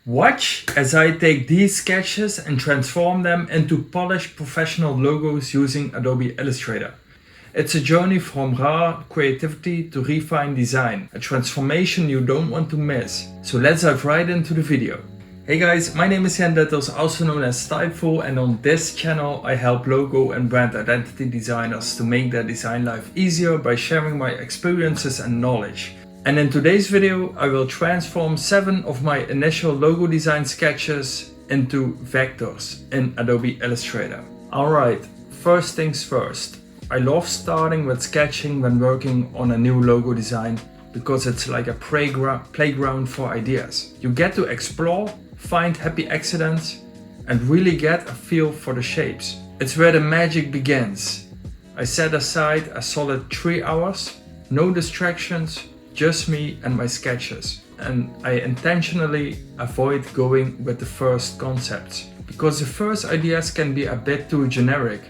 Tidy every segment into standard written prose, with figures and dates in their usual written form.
Watch as I take these sketches and transform them into polished professional logos using Adobe Illustrator. It's a journey from raw creativity to refined design, a transformation you don't want to miss. So let's dive right into the video. Hey guys, my name is Jan Dettels, also known as Styleful, and on this channel I help logo and brand identity designers to make their design life easier by sharing my experiences and knowledge. And in today's video I will transform 7 of my initial logo design sketches into vectors in Adobe Illustrator. Alright, first things first. I love starting with sketching when working on a new logo design because it's like a playground for ideas. You get to explore, find happy accidents, and really get a feel for the shapes. It's where the magic begins. I set aside a solid 3 hours, no distractions, just me and my sketches. And I intentionally avoid going with the first concepts because the first ideas can be a bit too generic.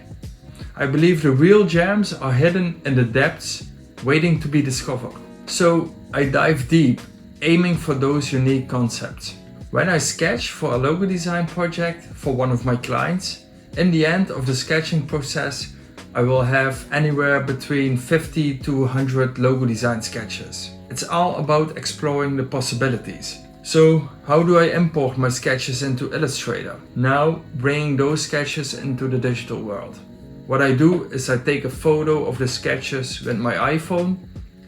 I believe the real gems are hidden in the depths, waiting to be discovered. So I dive deep, aiming for those unique concepts. When I sketch for a logo design project for one of my clients, in the end of the sketching process, I will have anywhere between 50 to 100 logo design sketches. It's all about exploring the possibilities. So how do I import my sketches into Illustrator? Now bringing those sketches into the digital world. What I do is I take a photo of the sketches with my iPhone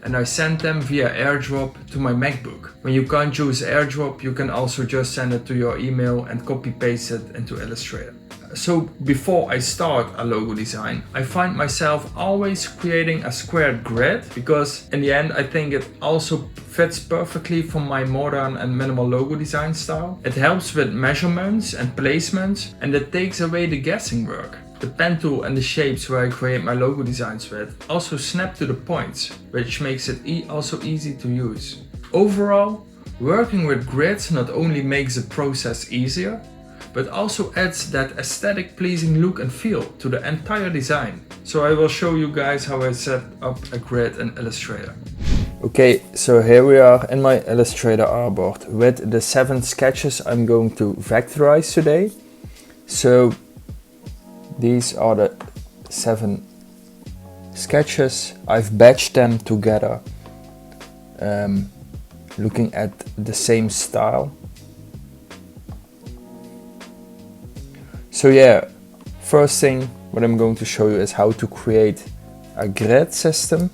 and I send them via AirDrop to my MacBook. When you can't use AirDrop, you can also just send it to your email and copy paste it into Illustrator. So before I start a logo design, I find myself always creating a squared grid because in the end I think it also fits perfectly for my modern and minimal logo design style. It helps with measurements and placements and it takes away the guessing work. The pen tool and the shapes where I create my logo designs with also snap to the points, which makes it also easy to use. Overall, working with grids not only makes the process easier, but also adds that aesthetic pleasing look and feel to the entire design. So I will show you guys how I set up a grid in Illustrator. Okay, so here we are in my Illustrator artboard with the 7 sketches I'm going to vectorize today. So these are the 7 sketches. I've batched them together, looking at the same style. So yeah, first thing what I'm going to show you is how to create a grid system.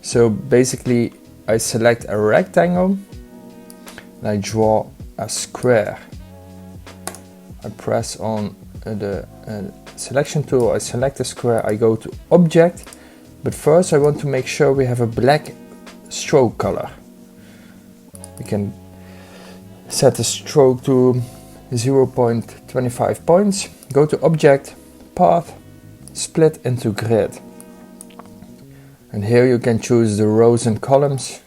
So basically I select a rectangle and I draw a square. I press on the selection tool, I select the square, I go to object, but first I want to make sure we have a black stroke color. We can set the stroke to 0.25 points, go to object, path, split into grid. And here you can choose the rows and columns.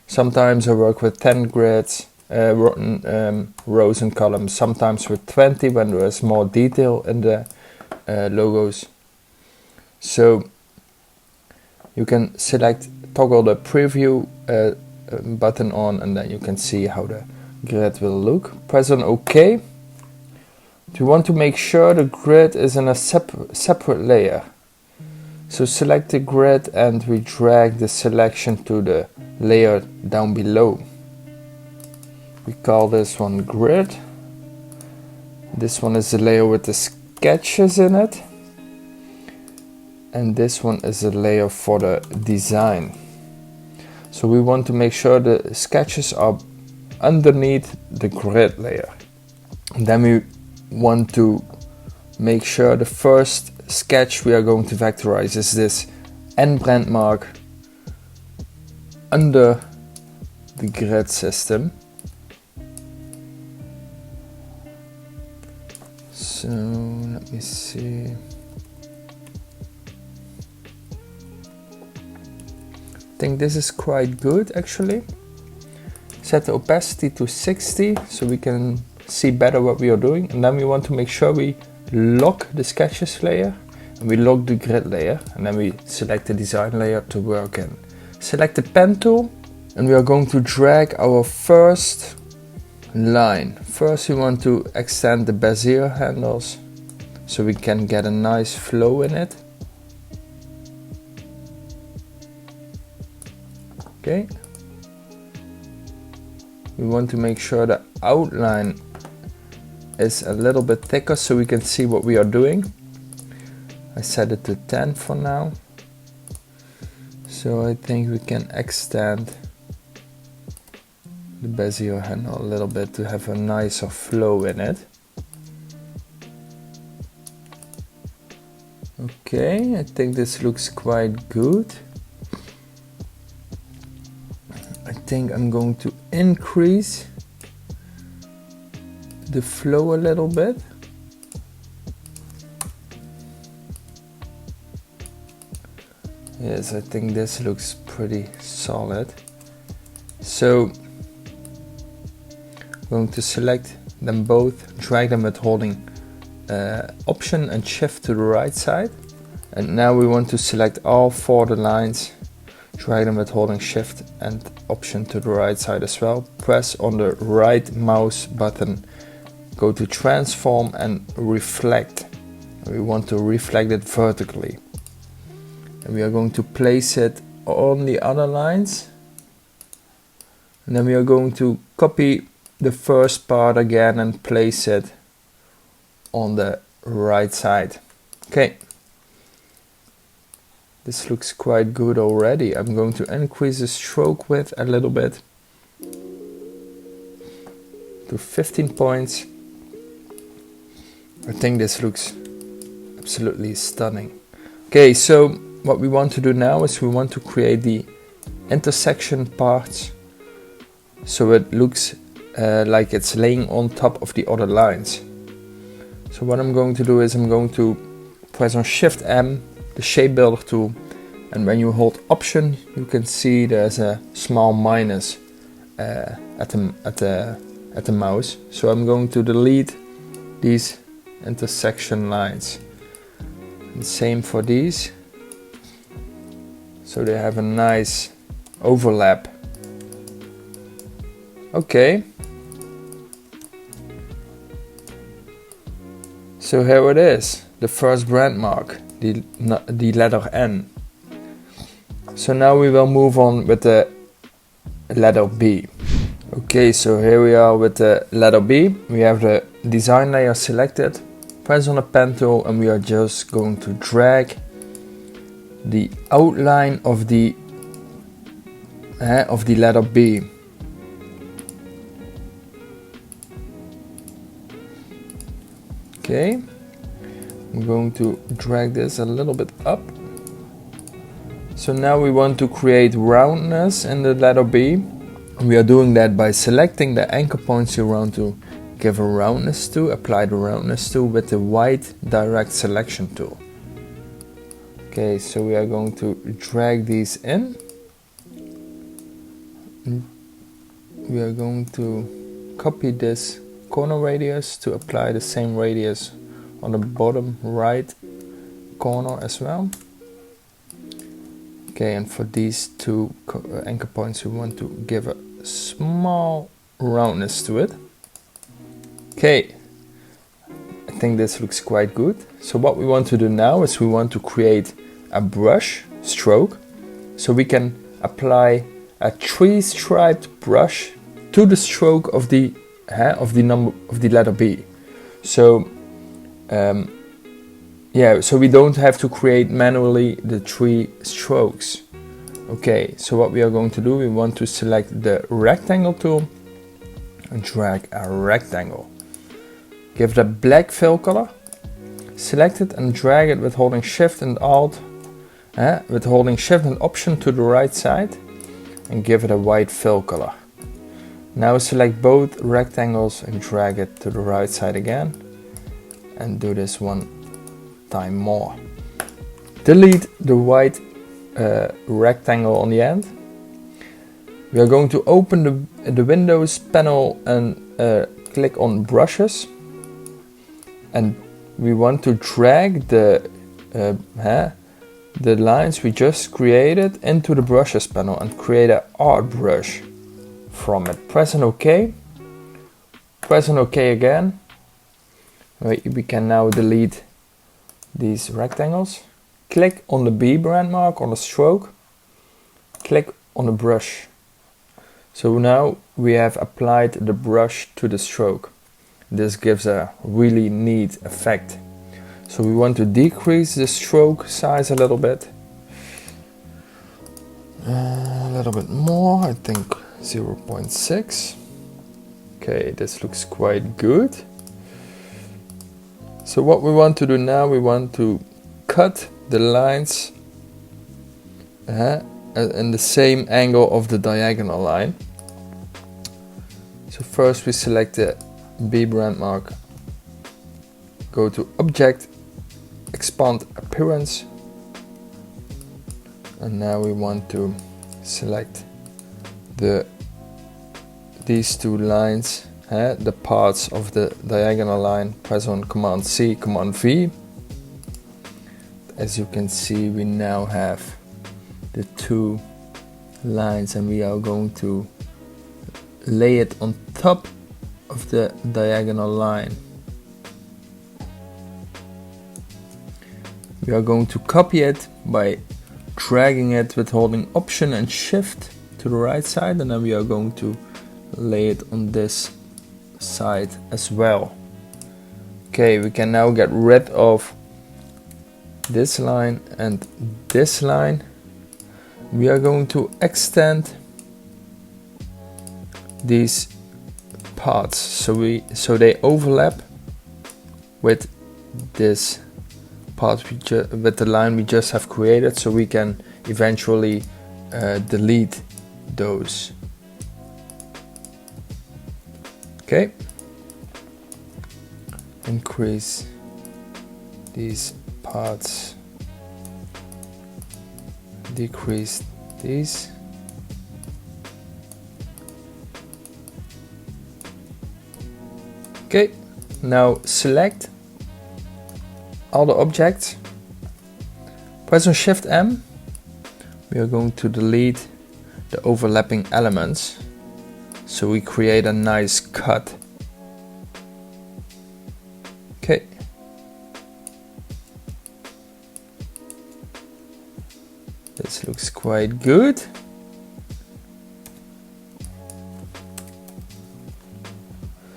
Sometimes I work with 10 grids, rows and columns, sometimes with 20 when there is more detail in the logos. So you can toggle the preview button on and then you can see how the grid will look. Press on OK. You want to make sure the grid is in a separate layer. So select the grid and we drag the selection to the layer down below. We call this one grid. This one is the layer with the sketches in it. And this one is the layer for the design. So we want to make sure the sketches are underneath the grid layer. And then we want to make sure the first sketch we are going to vectorize is this N Brandmark under the grid system. So let me see. I think this is quite good actually. Set the opacity to 60 so we can see better what we are doing, and then we want to make sure we lock the sketches layer and we lock the grid layer, and then we select the design layer to work in. Select the pen tool and we are going to drag our first line. First we want to extend the bezier handles so we can get a nice flow in it. Okay. We want to make sure the outline is a little bit thicker so we can see what we are doing. I set it to 10 for now. So I think we can extend the bezier handle a little bit to have a nicer flow in it. Okay, I think this looks quite good. I think I'm going to increase the flow a little bit. Yes, I think this looks pretty solid. So I'm going to select them both, drag them with holding Option and Shift to the right side. And now we want to select all 4 the lines, drag them with holding Shift and Option to the right side as well. Press on the right mouse button, go to Transform and Reflect. We want to reflect it vertically. And we are going to place it on the other lines. And then we are going to copy the first part again and place it on the right side. Okay. This looks quite good already. I'm going to increase the stroke width a little bit to 15 points. I think this looks absolutely stunning. Okay, so what we want to do now is we want to create the intersection parts so it looks like it's laying on top of the other lines. So what I'm going to do is I'm going to press on Shift M, the shape builder tool, and when you hold Option you can see there's a small minus at the mouse. So I'm going to delete these intersection lines. And same for these. So they have a nice overlap. Okay. So here it is, the first brand mark, the letter N. So now we will move on with the letter B. Okay, so here we are with the letter B. We have the design layer selected. Press on the pen tool and we are just going to drag the outline of the letter B. Okay, I'm going to drag this a little bit up. So now we want to create roundness in the letter B. We are doing that by selecting the anchor points you want to give a roundness to, apply the roundness to with the white direct selection tool. Okay, so we are going to drag these in. We are going to copy this corner radius to apply the same radius on the bottom right corner as well. Okay, and for these 2 anchor points we want to give a small roundness to it. Okay, I think this looks quite good. So what we want to do now is we want to create a brush stroke. So we can apply a 3-striped brush to the stroke of the letter B. So so we don't have to create manually the 3 strokes. Okay, so what we are going to do, we want to select the rectangle tool and drag a rectangle. Give it a black fill color, select it and drag it with holding Shift and Alt, with holding Shift and Option to the right side, and give it a white fill color. Now select both rectangles and drag it to the right side again, and do this one time more. Delete the white rectangle on the end. We are going to open the Windows panel and click on Brushes, and we want to drag the lines we just created into the Brushes panel and create an art brush from it. Press on OK. press on OK again. We can now delete these rectangles. Click on the B Brandmark on the stroke. Click on the brush. So now we have applied the brush to the stroke. This gives a really neat effect. So we want to decrease the stroke size a little bit. A little bit more, I think 0.6. Okay, this looks quite good. So what we want to do now, we want to cut the lines in the same angle of the diagonal line. So first we select the B Brandmark, go to Object, Expand Appearance, and now we want to select these two lines, the parts of the diagonal line. Press on Command C, Command V. As you can see, we now have the two lines, and we are going to lay it on top of the diagonal line. We are going to copy it by dragging it with holding Option and Shift to the right side, and then we are going to lay it on this side as well. Okay, we can now get rid of this line and this line. We are going to extend these parts so they overlap with this part with the line we just have created, so we can eventually delete those. Okay, increase these parts, decrease these. Okay, now select all the objects, press on Shift M. We are going to delete the overlapping elements, so we create a nice cut. Okay. This looks quite good.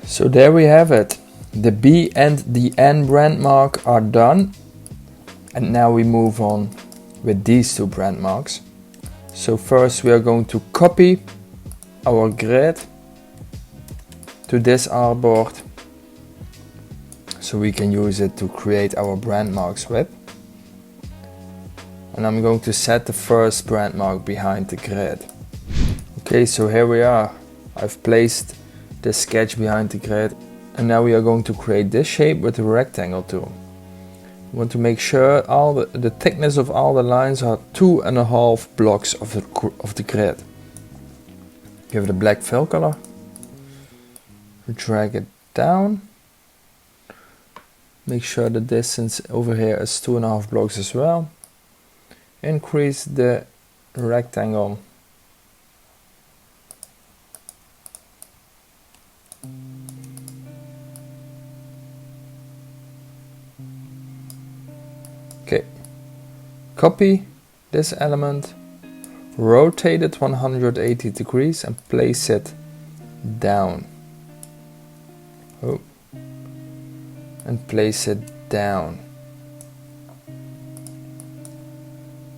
So there we have it. The B and the N brandmark are done. And now we move on with these two brandmarks. So first we are going to copy our grid to this artboard, so we can use it to create our brandmarks with. And I'm going to set the first brandmark behind the grid. Okay, so here we are. I've placed the sketch behind the grid, and now we are going to create this shape with the rectangle tool. We want to make sure all the thickness of all the lines are 2.5 blocks of the grid. Give it a black fill color. Drag it down. Make sure the distance over here is 2.5 blocks as well. Increase the rectangle. Okay, copy this element, rotate it 180 degrees and place it down. Oh, and place it down.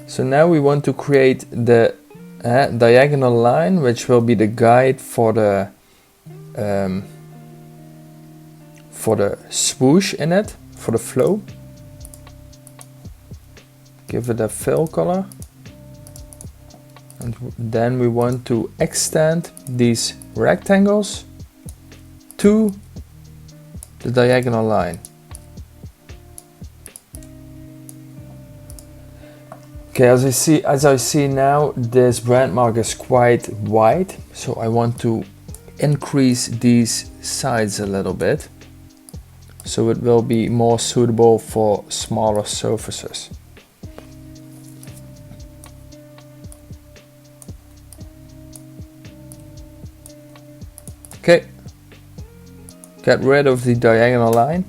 So now we want to create the diagonal line, which will be the guide for the swoosh in it, for the flow. Give it a fill color, and then we want to extend these rectangles to the diagonal line. Okay, as I see now, this brandmark is quite wide, so I want to increase these sides a little bit, so it will be more suitable for smaller surfaces. Okay, get rid of the diagonal line,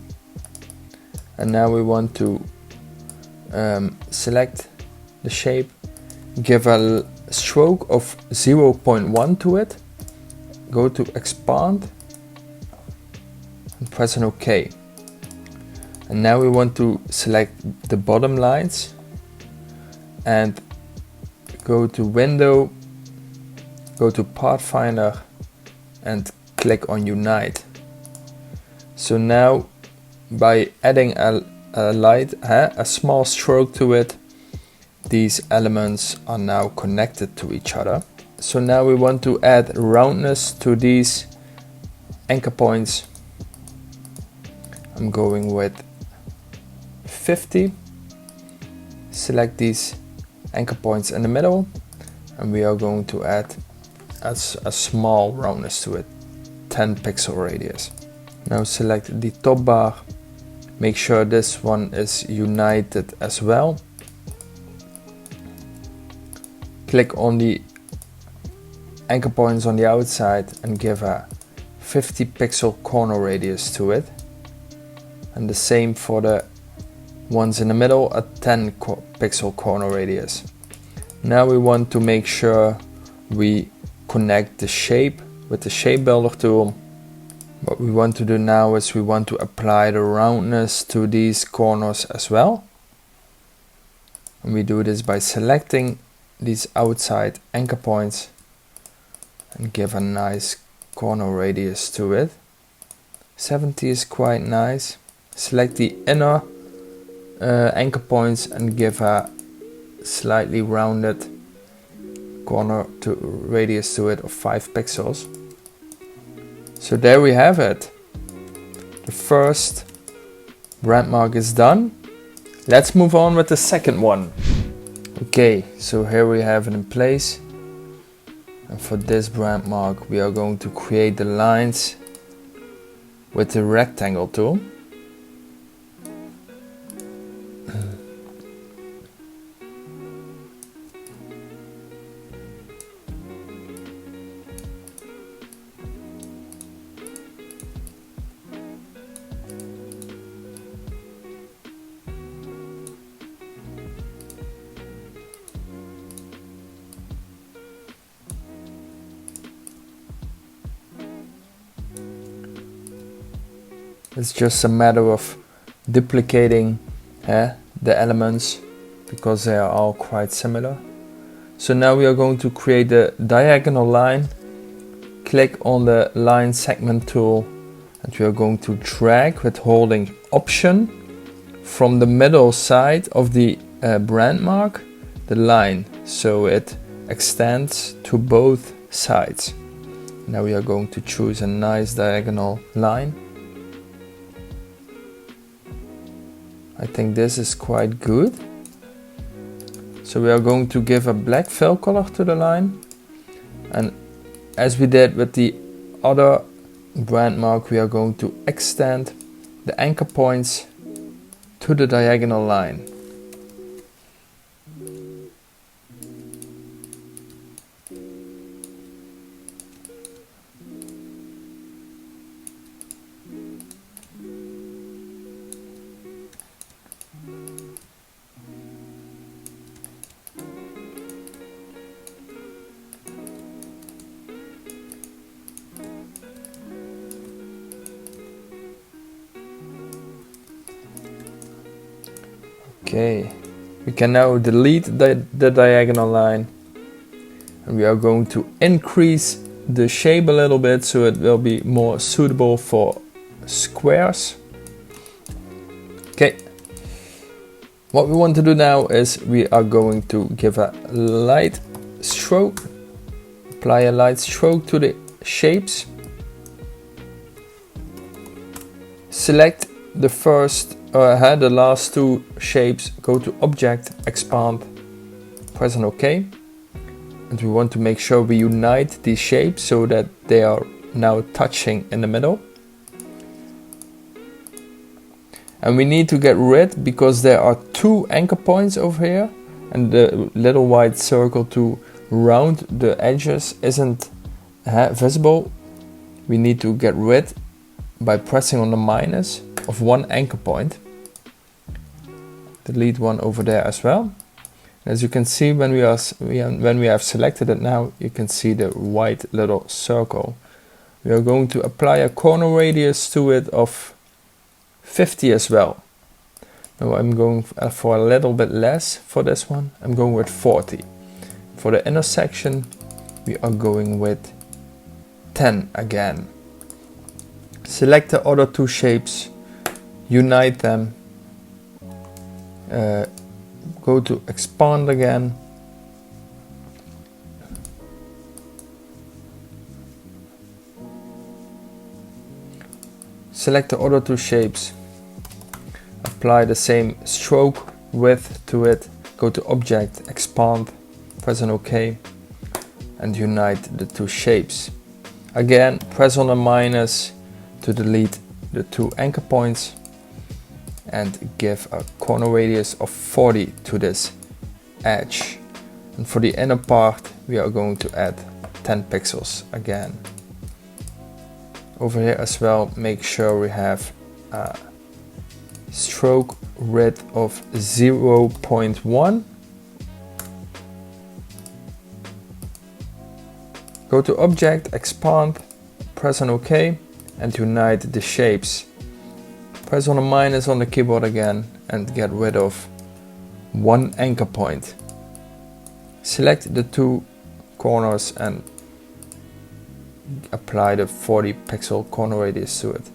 and now we want to select the shape, give a stroke of 0.1 to it, go to expand and press an OK. And now we want to select the bottom lines and go to Window, go to Pathfinder and click on Unite. So now by adding a small stroke to it, these elements are now connected to each other. So now we want to add roundness to these anchor points. I'm going with 50. Select these anchor points in the middle, and we are going to add a small roundness to it, 10 pixel radius. Now select the top bar, make sure this one is united as well. Click on the anchor points on the outside and give a 50 pixel corner radius to it. And the same for the ones in the middle, a 10 pixel corner radius. Now we want to make sure we connect the shape with the shape builder tool. What we want to do now is we want to apply the roundness to these corners as well. And we do this by selecting these outside anchor points and give a nice corner radius to it. 70 is quite nice. Select the inner anchor points and give a slightly rounded corner radius to it of 5 pixels. So there we have it. The first brandmark is done. Let's move on with the second one. Okay, so here we have it in place. And for this brandmark we are going to create the lines with the rectangle tool. It's just a matter of duplicating the elements because they are all quite similar. So now we are going to create the diagonal line. Click on the line segment tool and we are going to drag with holding Option from the middle side of the brandmark the line so it extends to both sides. Now we are going to choose a nice diagonal line. I think this is quite good. So we are going to give a black fill color to the line, and as we did with the other brandmark, we are going to extend the anchor points to the diagonal line. Okay, we can now delete the diagonal line, and we are going to increase the shape a little bit so it will be more suitable for squares. Okay, what we want to do now is we are going to give a light stroke, apply a light stroke to the shapes, select the the last two shapes, go to Object, Expand, press an OK. And we want to make sure we unite these shapes so that they are now touching in the middle. And we need to get rid, because there are two anchor points over here and the little white circle to round the edges isn't visible. We need to get rid by pressing on the minus of one anchor point. Delete one over there as well. As you can see, when we have selected it now, you can see the white little circle. We are going to apply a corner radius to it of 50 as well. Now I'm going for a little bit less for this one. I'm going with 40. For the intersection, we are going with 10 again. Select the other two shapes, unite them, go to expand again, select the other two shapes, apply the same stroke width to it, go to Object, Expand, press on OK, and unite the two shapes. Again, press on the minus to delete the two anchor points and give a corner radius of 40 to this edge. And for the inner part, we are going to add 10 pixels again. Over here as well, make sure we have a stroke width of 0.1. Go to Object, Expand, press on OK, and unite the shapes. Press on the minus on the keyboard again and get rid of one anchor point. Select the two corners and apply the 40 pixel corner radius to it.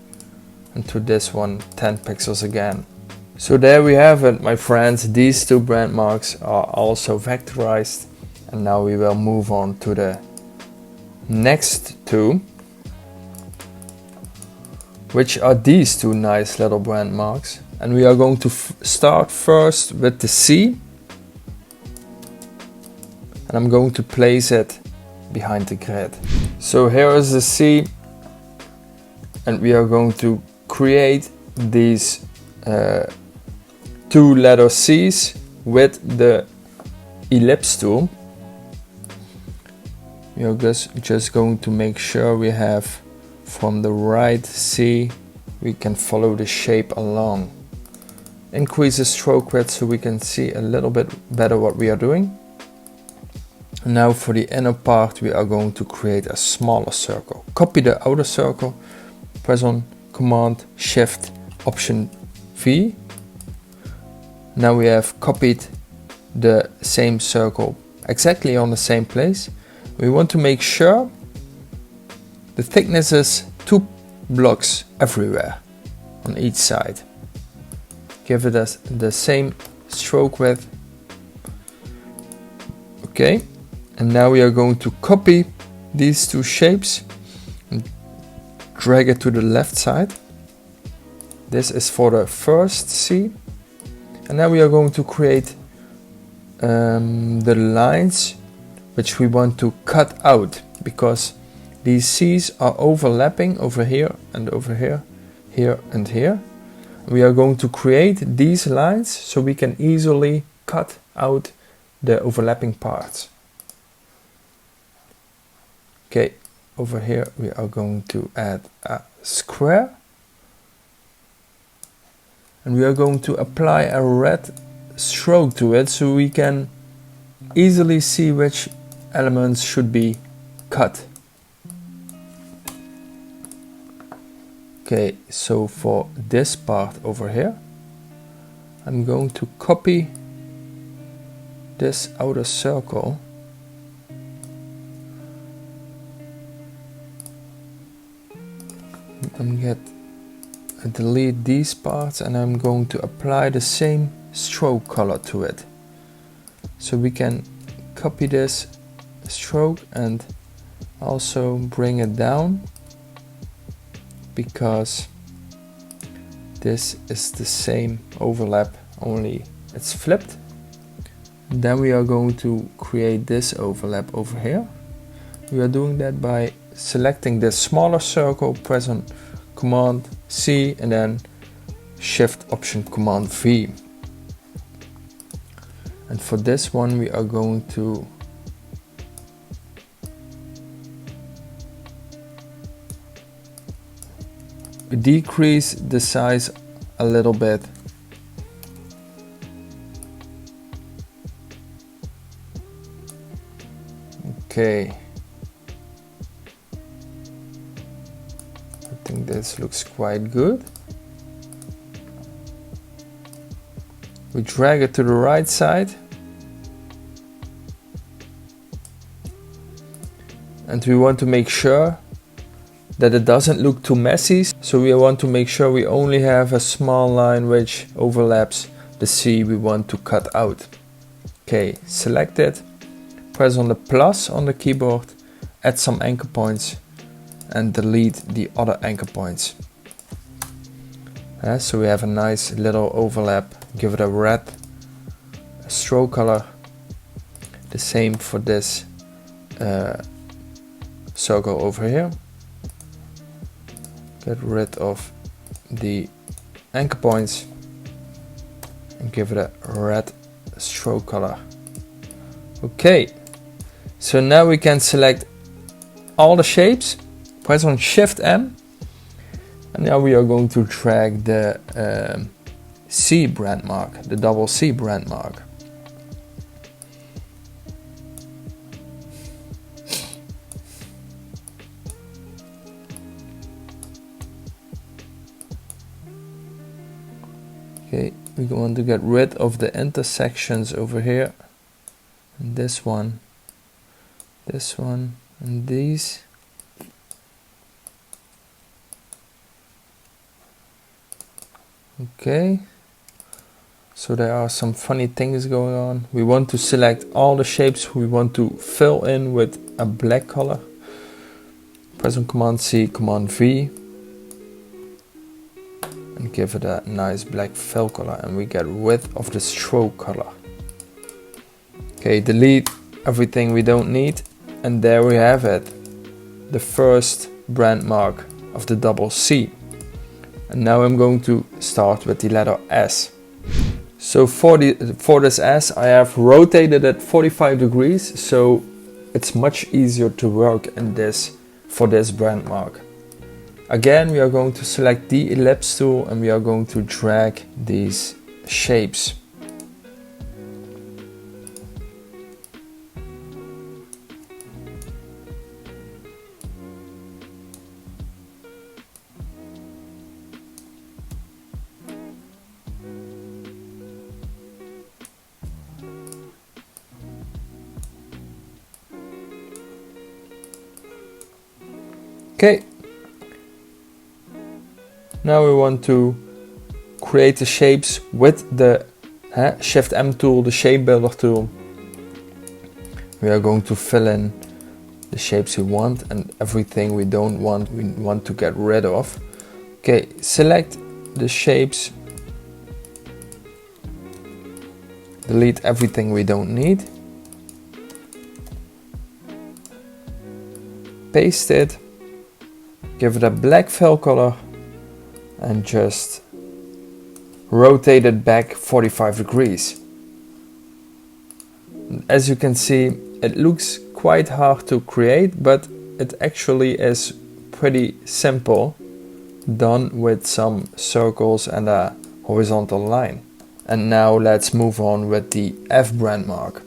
And to this one, 10 pixels again. So there we have it, my friends. These two brand marks are also vectorized. And now we will move on to the next two, which are these two nice little brand marks. And we are going to start first with the C. And I'm going to place it behind the grid. So here is the C. And we are going to create these two letter C's with the ellipse tool. We are just going to make sure we have from the right C, we can follow the shape along. Increase the stroke width so we can see a little bit better what we are doing. And now for the inner part, we are going to create a smaller circle. Copy the outer circle, press on Command Shift Option V. Now we have copied the same circle exactly on the same place. We want to make sure the thickness is 2 blocks everywhere on each side. Give it the same stroke width. Okay, and now we are going to copy these two shapes and drag it to the left side. This is for the first C. And now we are going to create the lines which we want to cut out, because these C's are overlapping over here and over here, here and here. We are going to create these lines so we can easily cut out the overlapping parts. Okay, over here we are going to add a square. And we are going to apply a red stroke to it so we can easily see which elements should be cut. Okay, so for this part over here, I'm going to copy this outer circle and delete these parts, and I'm going to apply the same stroke color to it. So we can copy this stroke and also bring it down, because this is the same overlap, only it's flipped. And then we are going to create this overlap over here. We are doing that by selecting this smaller circle, press on Command C and then Shift Option Command V. And for this one we are going to decrease the size a little bit. Okay. I think this looks quite good. We drag it to the right side. And we want to make sure that it doesn't look too messy. So we want to make sure we only have a small line which overlaps the C we want to cut out. Okay, select it, press on the plus on the keyboard, add some anchor points and delete the other anchor points. So we have a nice little overlap. Give it a red stroke color. The same for this circle over here. Get rid of the anchor points and give it a red stroke color. Okay, so now we can select all the shapes, press on Shift M, and now we are going to drag the C Brandmark, the double C Brandmark. Okay, we want to get rid of the intersections over here. And this one, and these. Okay, so there are some funny things going on. We want to select all the shapes we want to fill in with a black color. Press on Command C, Command V, and give it a nice black fill color, and we get rid of the stroke color. Okay, delete everything we don't need, and there we have it, the first brand mark of the double C. And now I'm going to start with the letter S. So for this S, I have rotated it 45 degrees, so it's much easier to work in this for this brand mark. Again, we are going to select the ellipse tool and we are going to drag these shapes. Okay, now we want to create the shapes with the Shift M tool, the shape builder tool. We are going to fill in the shapes we want and everything we don't want, we want to get rid of. Okay, select the shapes, delete everything we don't need, paste it. Give it a black fill color and just rotate it back 45 degrees. As you can see, it looks quite hard to create, but it actually is pretty simple, done with some circles and a horizontal line. And now let's move on with the F brand mark.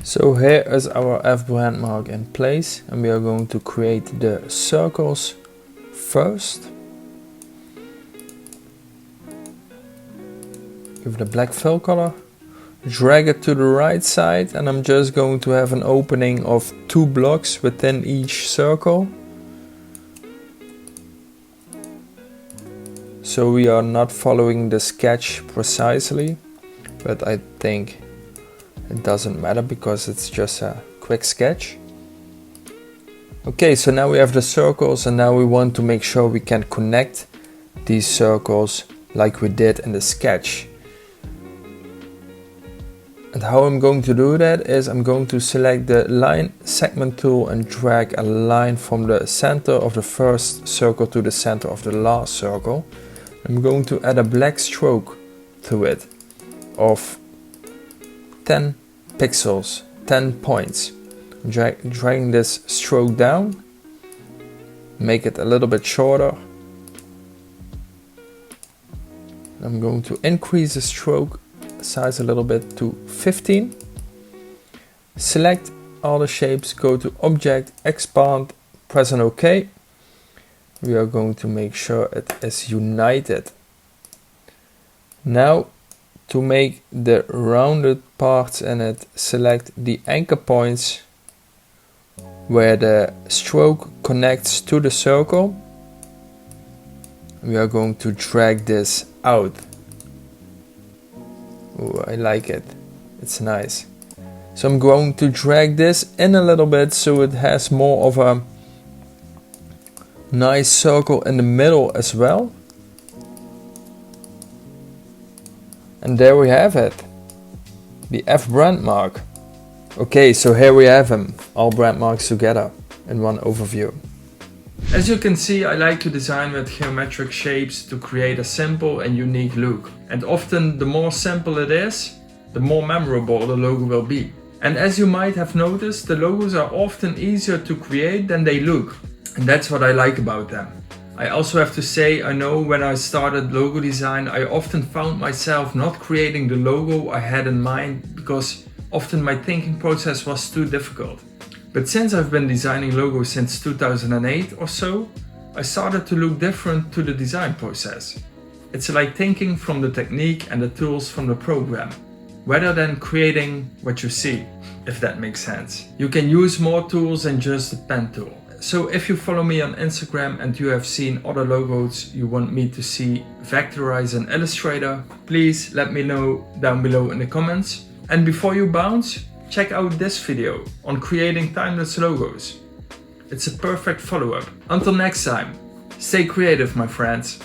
So here is our F brand mark in place, and we are going to create the circles first. Give it a black fill color, drag it to the right side, and I'm just going to have an opening of 2 blocks within each circle. So we are not following the sketch precisely, but I think it doesn't matter because it's just a quick sketch. Okay, so now we have the circles, and now we want to make sure we can connect these circles like we did in the sketch. And how I'm going to do that is I'm going to select the line segment tool and drag a line from the center of the first circle to the center of the last circle. I'm going to add a black stroke to it of 10 pixels, 10 points. Dragging this stroke down, make it a little bit shorter, I'm going to increase the stroke size a little bit to 15. Select all the shapes, go to Object, Expand, press on OK. We are going to make sure it is united. Now, to make the rounded parts in it, select the anchor points where the stroke connects to the circle. We are going to drag this out. Oh, I like it. It's nice. So I'm going to drag this in a little bit so it has more of a nice circle in the middle as well. And there we have it, the F Brandmark. Okay, so here we have them, all brand marks together in one overview. As you can see, I like to design with geometric shapes to create a simple and unique look. And often the more simple it is, the more memorable the logo will be. And as you might have noticed, the logos are often easier to create than they look. And that's what I like about them. I also have to say, I know when I started logo design, I often found myself not creating the logo I had in mind because often my thinking process was too difficult. But since I've been designing logos since 2008 or so, I started to look different to the design process. It's like thinking from the technique and the tools from the program, rather than creating what you see, if that makes sense. You can use more tools than just the pen tool. So if you follow me on Instagram and you have seen other logos you want me to see vectorize in Illustrator, please let me know down below in the comments. And before you bounce, check out this video on creating timeless logos. It's a perfect follow-up. Until next time, stay creative, my friends.